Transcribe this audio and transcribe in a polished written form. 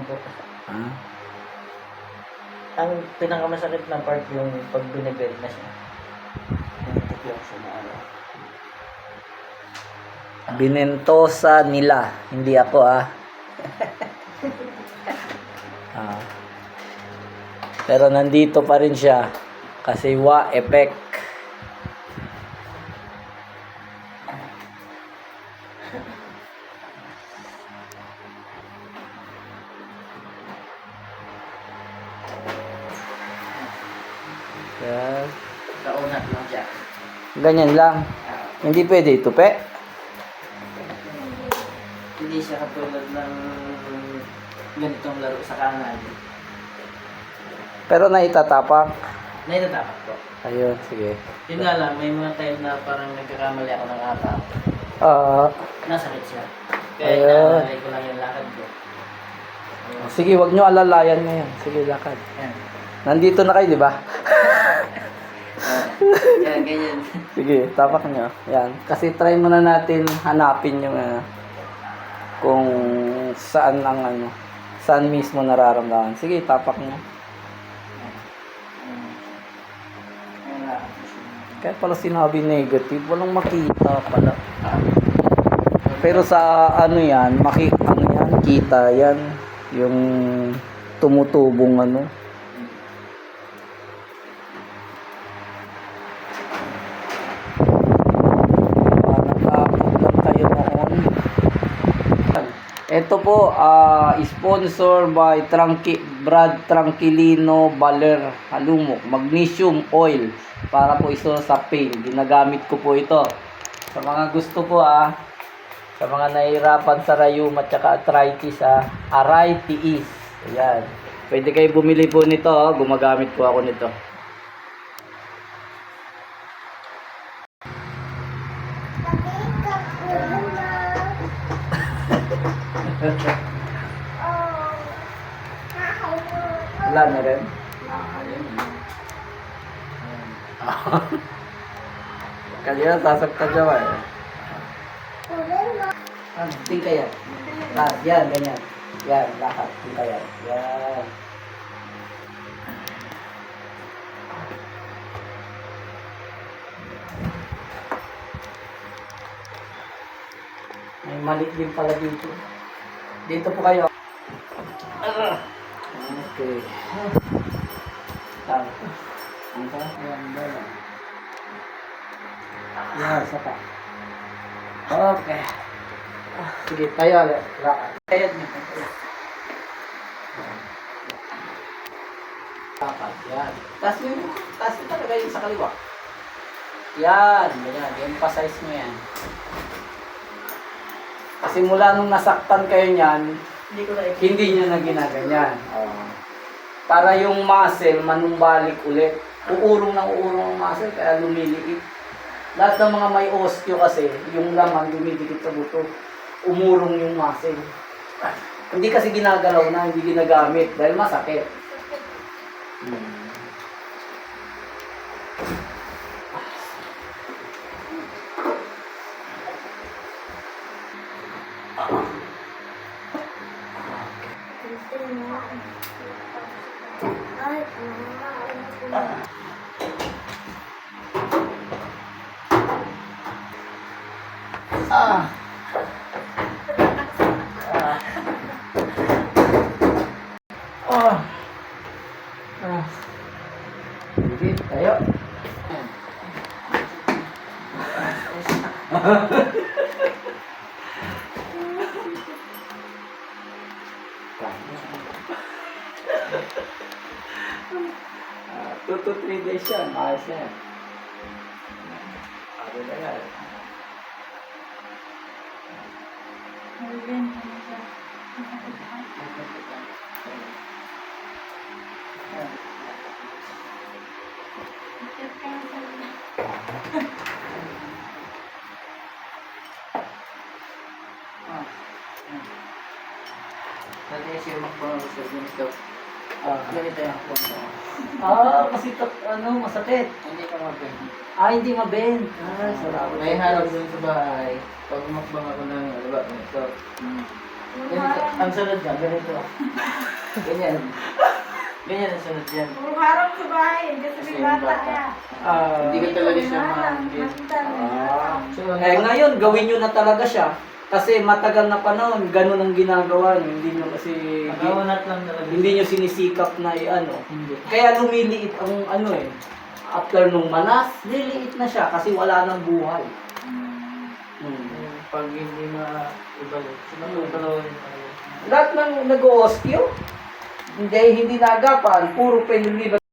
po. Ah. Ang pinakamasakit na part yung pag binibel na siya. Yung tuklap siya na ano. Binentosa nila, hindi ako ah. Ah. Pero nandito pa rin siya kasi wa effect. Yan. Kaunat lang siya. Ganyan lang. Hindi pwede itupi. Hindi siya katulad ng ganitong laro sa kanan. Pero naitatapak. Naitatapak po. Ayun, sige. Yun nga lang, may mga time na parang nagkakamali ako ng atak. Ah, Nasakit siya. Kaya Ayun. inaalay ko lang yung lakad ko. sige, wag nyo alalayan ngayon. Sige, lakad. Yan. Nandito na kayo, di ba? Yan, ganyan. Sige, tapak nyo. Yan. Kasi try muna natin hanapin yung kung saan ang saan mismo nararamdaman. Sige, tapak nyo. Kaya pala sinabi negative, walang makita pala. Pero sa ano yan, kita yan. Yung tumutubong ano. Nag-upload lang tayo noon. Ito po, sponsor by Brad Tranquilino Baler Halumok Magnesium Oil para po iso sa pain. Ginagamit ko po ito. Sa mga gusto po sa mga nahihirapan sa rayuma at saka arthritis arthritis. Ayan. Pwede kayo bumili po nito, gumagamit po ako nito. Wala na rin. Kaya sasaktan siya ba eh. Tingkayan. Yan, ganyan. Yan, lahat. Tingkayan. Yan. May malik din pala dito. Dito po kayo. Okay. Tama. Ang pa? Yan, saka. Okay. Sige, tayo ulit. Lakad. Kayad niyo. Lakad, yan. Taas mo talaga yun sa kaliwa. Yan, ganyan. Emphasize mo yan. Kasi mula nung nasaktan kayo niyan, hindi niya na ginaganyan. Para yung muscle manumbalik ulit. Uurong ang muscle kaya lumiliit. Lahat ng mga may osteo kasi, yung laman dumidikit sa buto. Umurong yung muscle. Hindi kasi ginagalaw na, hindi ginagamit dahil masakit. Sige, tayo. Two to 3 days yan, ayos yan. Ano na yan? Kasi siya magpapagawa sa ganito. Ganito yung punto. Kasi masakit. Hindi ka mabend. Hindi mabend. Salamat. May harap dun sa bahay. Pag umakbang ako ng alaba, ito. Ganito. Ang sunod niya, ganito. Ganyan. Ganyan ang sunod yan. Puro harap sa bahay. Kasi may bata niya. Hindi ka talaga siya Eh ngayon, gawin nyo na talaga siya. Kasi matagal na panahon, ganun ang ginagawa nyo. Hindi nyo kasi... Nakawanat lang talaga. Hindi nyo sinisikap na i-ano. Hindi. Kaya lumiliit ang ano eh. After nung manas, liliit na siya kasi wala nang buhay. Pag hindi na ibalik, sinatutulawin tayo. Lahat ng nag-oosteo, hindi nagapan, puro penilibat.